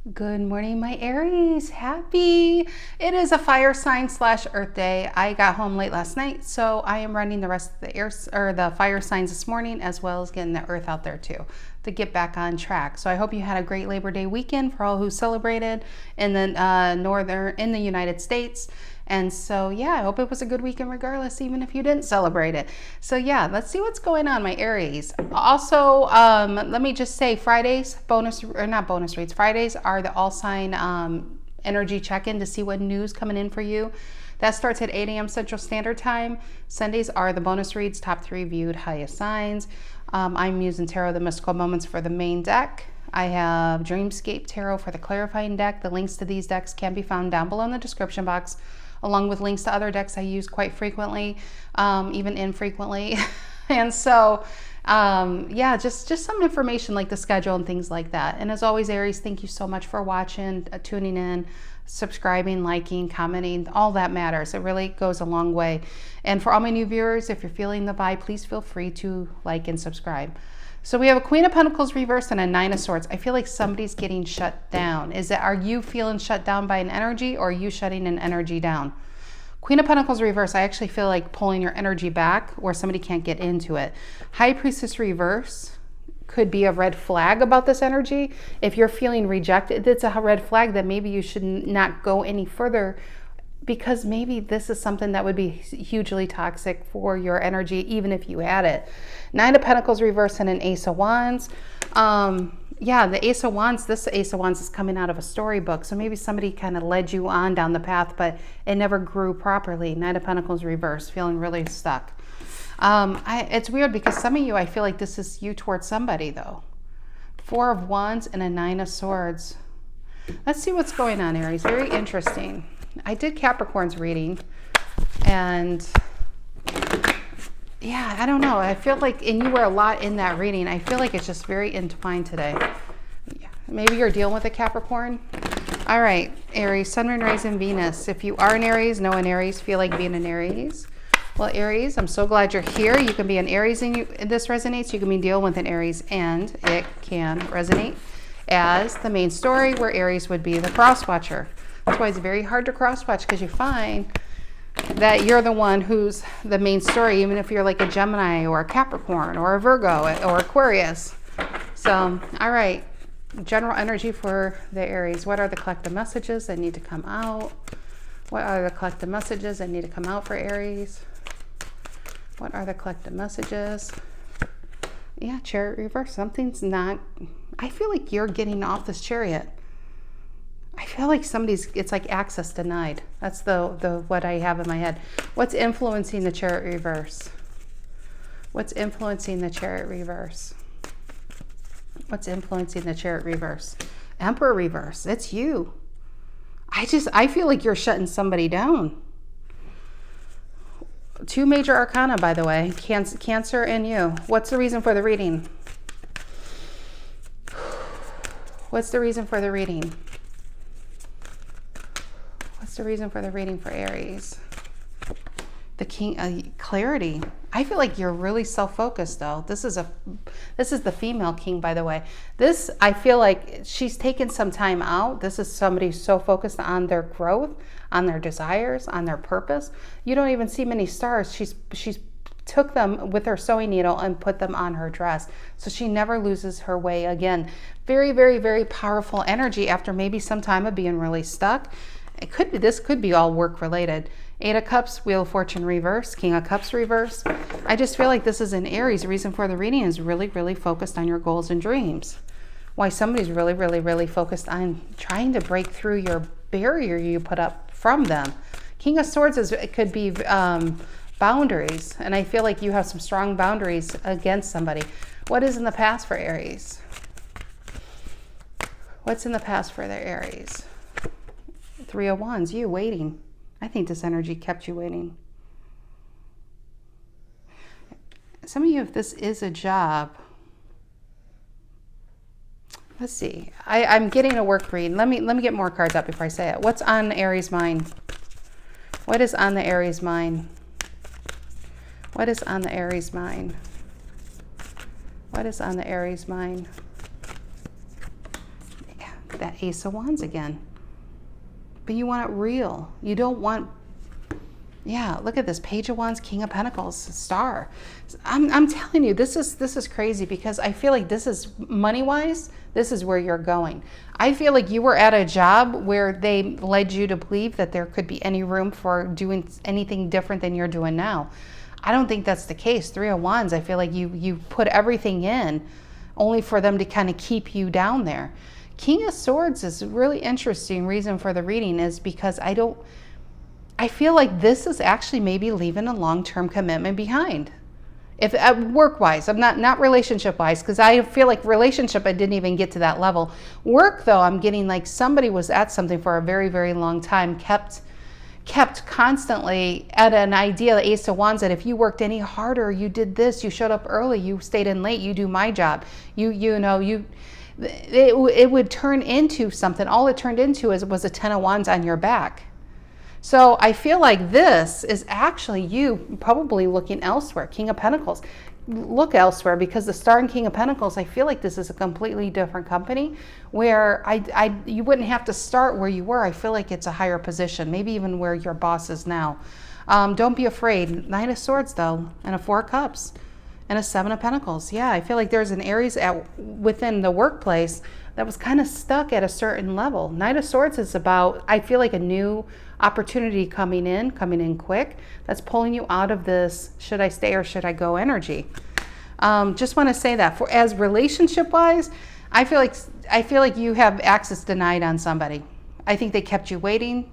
Good morning, my Aries. Happy. It is a fire sign / earth day. I got home late last night, so I am running the rest of the fire signs this morning, as well as getting the earth out there too, to get back on track. So I hope you had a great Labor Day weekend for all who celebrated in the United States. And so, yeah, I hope it was a good weekend regardless, even if you didn't celebrate it. So, yeah, let's see what's going on, my Aries. Also, let me just say Fridays, Fridays are the all sign energy check-in to see what news coming in for you. That starts at 8 a.m. Central Standard Time. Sundays are the bonus reads, top 3 viewed highest signs. I'm using Tarot, the Mystical Moments for the main deck. I have Dreamscape Tarot for the clarifying deck. The links to these decks can be found down below in the description box, along with links to other decks I use quite frequently, even infrequently. And so, yeah, just some information like the schedule and things like that. And as always, Aries, thank you so much for watching, tuning in, subscribing, liking, commenting. All that matters. It really goes a long way. And for all my new viewers, if you're feeling the vibe, please feel free to like and subscribe. So we have a Queen of Pentacles reversed and a Nine of Swords. I feel like somebody's getting shut down. Are you feeling shut down by an energy, or are you shutting an energy down? Queen of Pentacles reverse, I actually feel like pulling your energy back where somebody can't get into it. High Priestess reverse could be a red flag about this energy. If you're feeling rejected, it's a red flag that maybe you should not go any further, because maybe this is something that would be hugely toxic for your energy, even if you had it. Nine of Pentacles reverse and an Ace of Wands. Yeah, the Ace of Wands, this Ace of Wands is coming out of a storybook. So maybe somebody kind of led you on down the path, but it never grew properly. Nine of Pentacles reverse, feeling really stuck. It's weird because some of you, I feel like this is you towards somebody though. Four of Wands and a Nine of Swords. Let's see what's going on, Aries. Very interesting. I did Capricorn's reading, and yeah, I don't know. I feel like, and you were a lot in that reading. I feel like it's just very entwined today. Yeah. Maybe you're dealing with a Capricorn. All right, Aries, Sun, Moon, Rising, Venus. If you are an Aries, know an Aries, feel like being an Aries. Well, Aries, I'm so glad you're here. You can be an Aries and this resonates. You can be dealing with an Aries, and it can resonate as the main story, where Aries would be the cross watcher. That's why it's very hard to cross watch, because you find that you're the one who's the main story, even if you're like a Gemini or a Capricorn or a Virgo or Aquarius. So, all right, general energy for the Aries. What are the collective messages that need to come out? What are the collective messages that need to come out for Aries? What are the collective messages? Yeah, Chariot reverse. Something's not, I feel like you're getting off this Chariot. I feel like it's like access denied. That's the what I have in my head. What's influencing the Chariot reverse? What's influencing the Chariot reverse? What's influencing the Chariot reverse? Emperor reverse. It's you. I feel like you're shutting somebody down. Two major arcana, by the way. Cancer and you. What's the reason for the reading? What's the reason for the reading? What's the reason for the reading for Aries? The King, clarity. I feel like you're really self-focused though. This is the female king, by the way. This, I feel like she's taken some time out. This is somebody so focused on their growth, on their desires, on their purpose. You don't even see many stars. She's took them with her sewing needle and put them on her dress. So she never loses her way again. Very, very, very powerful energy after maybe some time of being really stuck. This could be all work related. Eight of Cups, Wheel of Fortune reverse, King of Cups reverse. I just feel like this is an Aries. The reason for the reading is really, really focused on your goals and dreams. Why somebody's really, really, really focused on trying to break through your barrier you put up from them. King of Swords it could be boundaries. And I feel like you have some strong boundaries against somebody. What is in the past for Aries? What's in the past for their Aries? Three of Wands, you waiting. I think this energy kept you waiting. Some of you, if this is a job, let's see. I'm getting a work read. Let me get more cards up before I say it. What's on Aries' mind? What is on the Aries' mind? What is on the Aries' mind? What is on the Aries' mind? that Ace of Wands again. But you want it real. You don't want, yeah, look at this, Page of Wands, King of Pentacles, Star. I'm telling you, this is crazy, because I feel like this is, money-wise, this is where you're going. I feel like you were at a job where they led you to believe that there could be any room for doing anything different than you're doing now. I don't think that's the case. Three of Wands, I feel like you put everything in only for them to kind of keep you down there. King of Swords is a really interesting reason for the reading, is because I feel like this is actually maybe leaving a long-term commitment behind. If work-wise, I'm not relationship-wise, because I feel like relationship, I didn't even get to that level. Work, though, I'm getting like somebody was at something for a very, very long time, kept constantly at an idea, the Ace of Wands, that if you worked any harder, you did this, you showed up early, you stayed in late, you do my job, it would turn into something. All it turned into was a 10 of Wands on your back. So I feel like this is actually you probably looking elsewhere. King of Pentacles, look elsewhere, because the Star and King of Pentacles, I feel like this is a completely different company where you wouldn't have to start where you were. I feel like it's a higher position, maybe even where your boss is now. Don't be afraid. Knight of Swords, though, and a Four of Cups and a Seven of Pentacles. Yeah, I feel like there's an Aries within the workplace that was kind of stuck at a certain level. Knight of Swords is about, I feel like, a new opportunity coming in quick, that's pulling you out of this should I stay or should I go energy. Just want to say that as relationship wise, I feel like you have access denied on somebody. I think they kept you waiting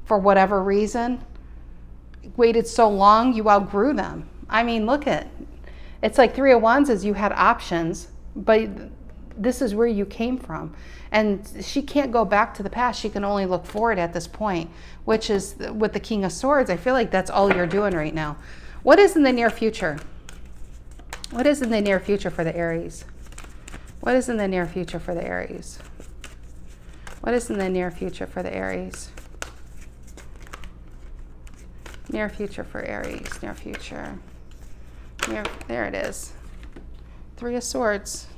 for whatever reason. Waited so long, you outgrew them. I mean, it's like Three of Wands is you had options, but this is where you came from. And she can't go back to the past. She can only look forward at this point, which is with the King of Swords. I feel like that's all you're doing right now. What is in the near future? What is in the near future for the Aries? What is in the near future for the Aries? What is in the near future for the Aries? Near future for Aries, near future. There it is. Three of Swords.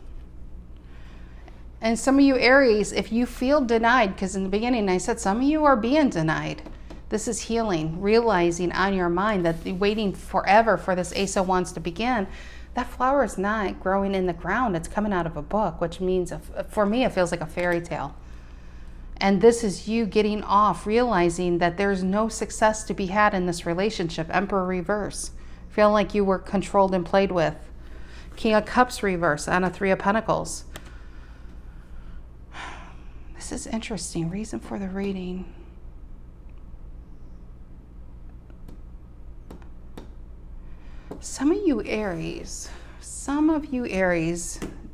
And some of you Aries, if you feel denied, because in the beginning I said some of you are being denied. This is healing, realizing on your mind that waiting forever for this Ace of Wands to begin, that flower is not growing in the ground. It's coming out of a book, which means, for me, it feels like a fairy tale. And this is you getting off, realizing that there's no success to be had in this relationship. Emperor reverse. Feeling like you were controlled and played with. King of Cups reverse on a Three of Pentacles. This is interesting. Reason for the reading. Some of you Aries,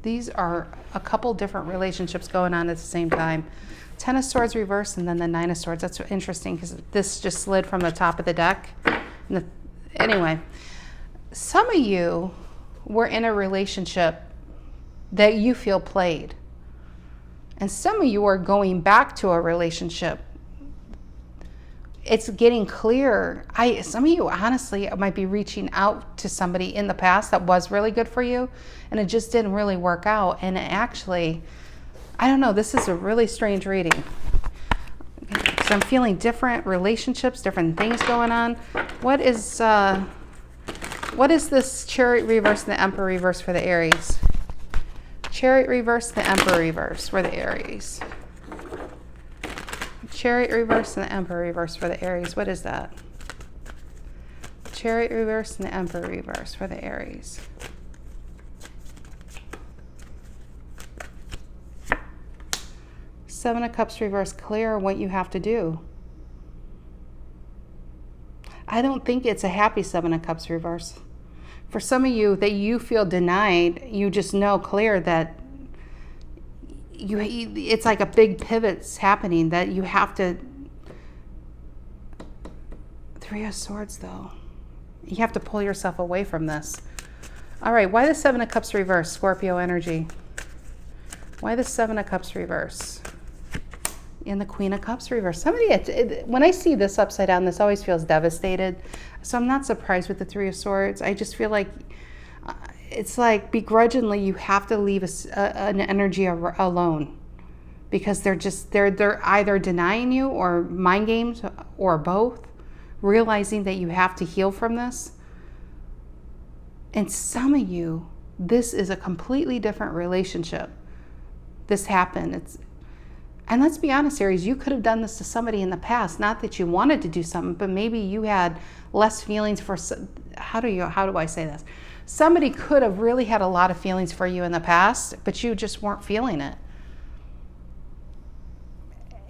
these are a couple different relationships going on at the same time. Ten of Swords reverse and then the Nine of Swords. That's interesting because this just slid from the top of the deck. Anyway, some of you were in a relationship that you feel played. And some of you are going back to a relationship. It's getting clearer. Some of you honestly might be reaching out to somebody in the past that was really good for you and it just didn't really work out. And it actually, I don't know, this is a really strange reading. So I'm feeling different relationships, different things going on. What is this Chariot reverse and the Emperor reverse for the Aries? Chariot reverse, the Emperor reverse for the Aries. Chariot reverse and the Emperor reverse for the Aries. What is that? Chariot reverse and the Emperor reverse for the Aries. Seven of Cups reverse, clear what you have to do. I don't think it's a happy Seven of Cups reverse. For some of you that you feel denied, you just know clear that it's like a big pivot's happening that you have to. Three of Swords though. You have to pull yourself away from this. All right, why the Seven of Cups reverse, Scorpio energy? Why the Seven of Cups reverse? And the Queen of Cups reverse. When I see this upside down, this always feels devastated. So I'm not surprised with the Three of Swords. I just feel like it's like begrudgingly you have to leave an energy alone. because they're either denying you or mind games or both, realizing that you have to heal from this. And some of you, this is a completely different relationship. This happened. And let's be honest, Aries, you could have done this to somebody in the past. Not that you wanted to do something, but maybe you had less feelings for, how do I say this? Somebody could have really had a lot of feelings for you in the past, but you just weren't feeling it.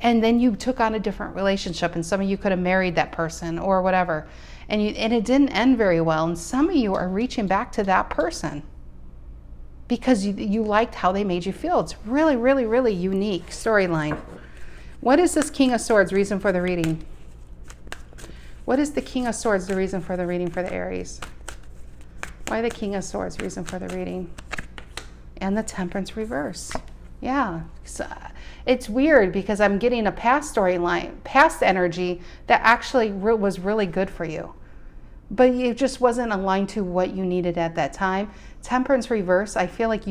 And then you took on a different relationship, and some of you could have married that person or whatever. And it didn't end very well. And some of you are reaching back to that person because you liked how they made you feel. It's really, really, really unique storyline. What is this King of Swords reason for the reading? What is the King of Swords the reason for the reading for the Aries? Why the King of Swords reason for the reading? And the Temperance reverse. Yeah. It's weird because I'm getting a past storyline, past energy that actually was really good for you. But it just wasn't aligned to what you needed at that time. Temperance reverse, I feel like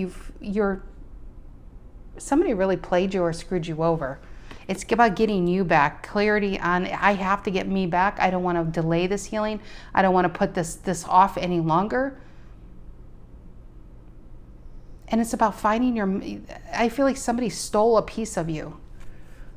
somebody really played you or screwed you over. It's about getting you back. Clarity on, I have to get me back. I don't want to delay this healing. I don't want to put this off any longer. And it's about finding I feel like somebody stole a piece of you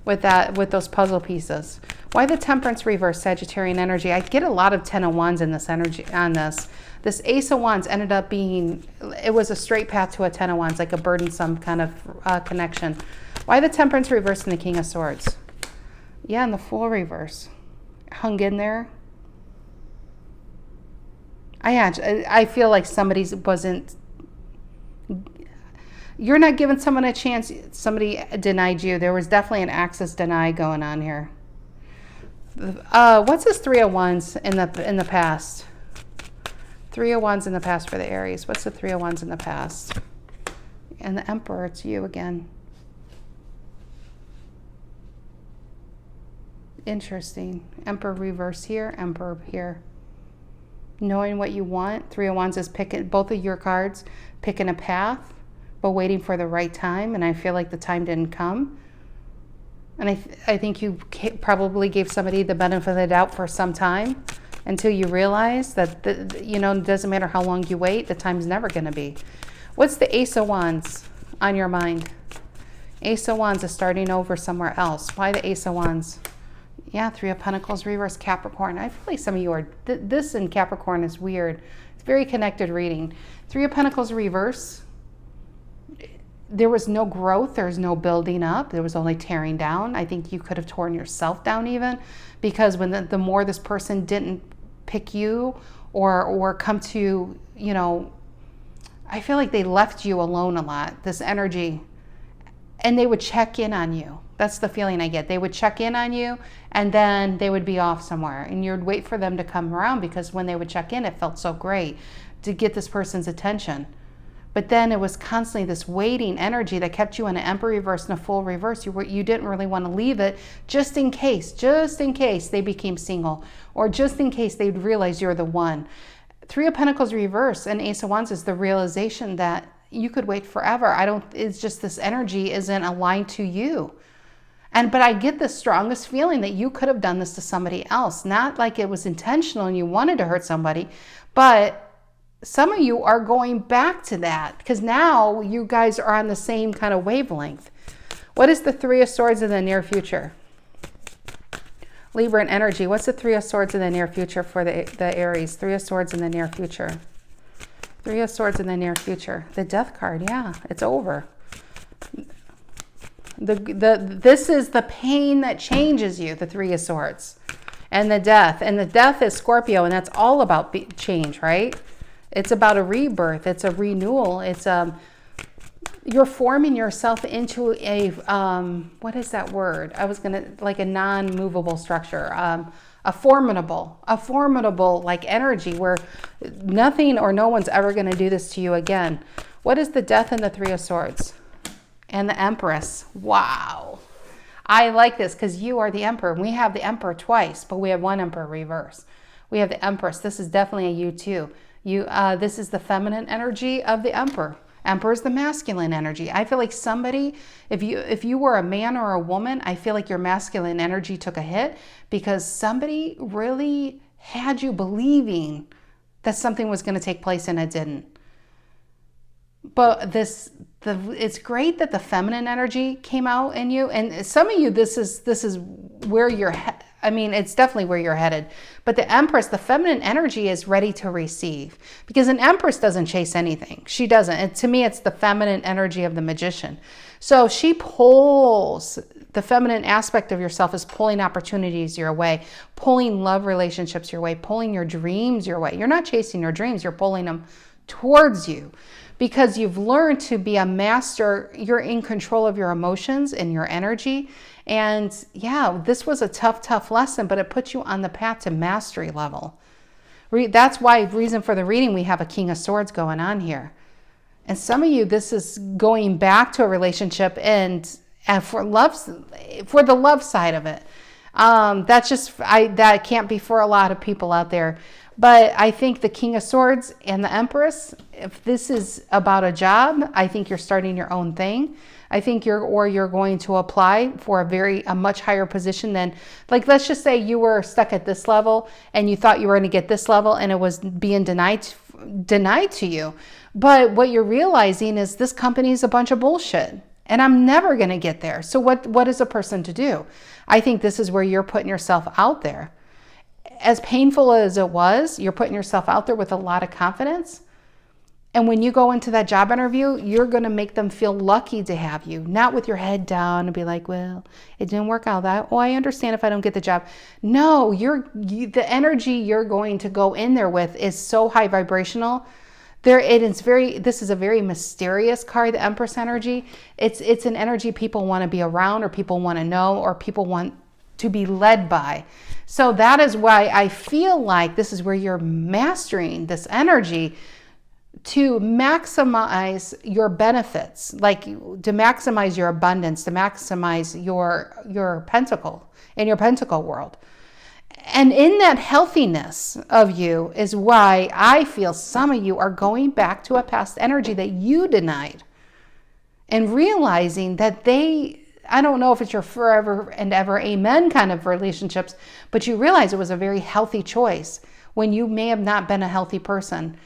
with those puzzle pieces. Why the Temperance reverse, Sagittarian energy? I get a lot of 10 of Wands in this energy on this. This Ace of Wands ended up being, it was a straight path to a 10 of Wands, like a burdensome kind of connection. Why the Temperance reverse and the King of Swords? Yeah, and the Fool reverse. Hung in there. I feel like you're not giving someone a chance. Somebody denied you. There was definitely an access deny going on here. What's this 3 of Wands in the past? 3 of Wands in the past for the Aries. What's the 3 of Wands in the past? And the Emperor, it's you again. Interesting. Emperor reverse here, Emperor here. Knowing what you want. 3 of Wands is picking, both of your cards, picking a path, but waiting for the right time. And I feel like the time didn't come. And I think you probably gave somebody the benefit of the doubt for some time until you realize that, it doesn't matter how long you wait, the time's never going to be. What's the Ace of Wands on your mind? Ace of Wands is starting over somewhere else. Why the Ace of Wands? Yeah, 3 of Pentacles, reverse Capricorn. I feel like some of you are, this in Capricorn is weird. It's very connected reading. 3 of Pentacles, reverse. There was no growth. There's no building up. There was only tearing down. I think you could have torn yourself down even, because when the more this person didn't pick you or come to, I feel like they left you alone a lot, this energy, and they would check in on you. That's the feeling I get. They would check in on you and then they would be off somewhere and you'd wait for them to come around, because when they would check in, it felt so great to get this person's attention. But then it was constantly this waiting energy that kept you in an Emperor reverse and a Fool reverse. You didn't really want to leave it, just in case they became single, or just in case they'd realize you're the one. 3 of Pentacles reverse and Ace of Wands is the realization that you could wait forever. It's just this energy isn't aligned to you. But I get the strongest feeling that you could have done this to somebody else. Not like it was intentional and you wanted to hurt somebody, but some of you are going back to that because now you guys are on the same kind of wavelength. What is the 3 of Swords in the near future? Libra and energy. What's the 3 of Swords in the near future for the Aries? 3 of Swords in the near future. 3 of Swords in the near future. The Death card. Yeah, it's over. This is the pain that changes you, the 3 of Swords. And the Death. And the Death is Scorpio, and that's all about change, right? It's about a rebirth. It's a renewal. It's you're forming yourself into a, what is that word? I was going to, like a non-movable structure, a formidable like energy where nothing or no one's ever going to do this to you again. What is the Death and the 3 of Swords? And the Empress. Wow. I like this because you are the Emperor. We have the Emperor twice, but we have one Emperor reverse. We have the Empress. This is definitely a you too. This is the feminine energy of the Emperor. Emperor is the masculine energy. I feel like somebody, if you were a man or a woman, I feel like your masculine energy took a hit because somebody really had you believing that something was going to take place and it didn't. But it's great that the feminine energy came out in you, and some of you, this is where you're. I mean, it's definitely where you're headed. But the Empress, the feminine energy, is ready to receive because an Empress doesn't chase anything. She doesn't. And to me, it's the feminine energy of the Magician. So she pulls. The feminine aspect of yourself is pulling opportunities your way, pulling love relationships your way, pulling your dreams your way. You're not chasing your dreams. You're pulling them towards you. Because you've learned to be a master, you're in control of your emotions and your energy. And yeah, this was a tough lesson, but it puts you on the path to mastery level. That's why, reason for the reading, we have a King of Swords going on here. And some of you, this is going back to a relationship and for the love side of it. That can't be for a lot of people out there. But I think the King of Swords and the Empress, if this is about a job, I think you're starting your own thing. I think you're going to apply for a much higher position than, like, let's just say you were stuck at this level and you thought you were going to get this level and it was being denied to you. But what you're realizing is this company is a bunch of bullshit and I'm never going to get there. So what is a person to do? I think this is where you're putting yourself out there. As painful as it was, you're putting yourself out there with a lot of confidence. And when you go into that job interview, you're going to make them feel lucky to have you, not with your head down and be like, well, it didn't work out that. Oh, I understand if I don't get the job. No, the energy you're going to go in there with is so high vibrational. This is a very mysterious card, the Empress energy. It's an energy people want to be around, or people want to know, or people want to be led by. So that is why I feel like this is where you're mastering this energy to maximize your benefits, like to maximize your abundance, to maximize your pentacle in your pentacle world. And in that healthiness of you is why I feel some of you are going back to a past energy that you denied and realizing that I don't know if it's your forever and ever amen kind of relationships, but you realize it was a very healthy choice when you may have not been a healthy person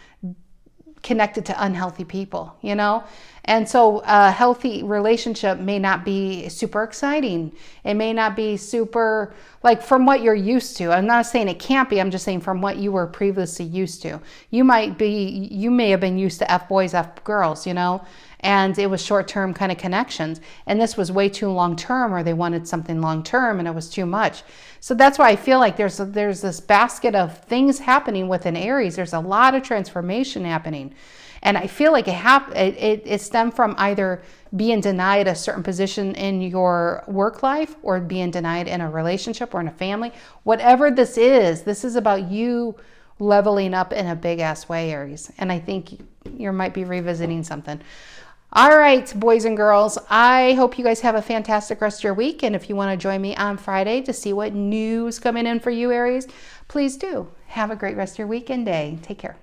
connected to unhealthy people, you know? And so a healthy relationship may not be super exciting. It may not be super, like, from what you're used to. I'm not saying it can't be. I'm just saying from what you were previously used to. You may have been used to F boys, F girls, you know? And it was short-term kind of connections. And this was way too long-term, or they wanted something long-term and it was too much. So that's why I feel like there's this basket of things happening with an Aries. There's a lot of transformation happening. And I feel like it stemmed from either being denied a certain position in your work life or being denied in a relationship or in a family. Whatever this is about you leveling up in a big-ass way, Aries. And I think you might be revisiting something. All right, boys and girls, I hope you guys have a fantastic rest of your week. And if you want to join me on Friday to see what news coming in for you, Aries, please do. Have a great rest of your week and day. Take care.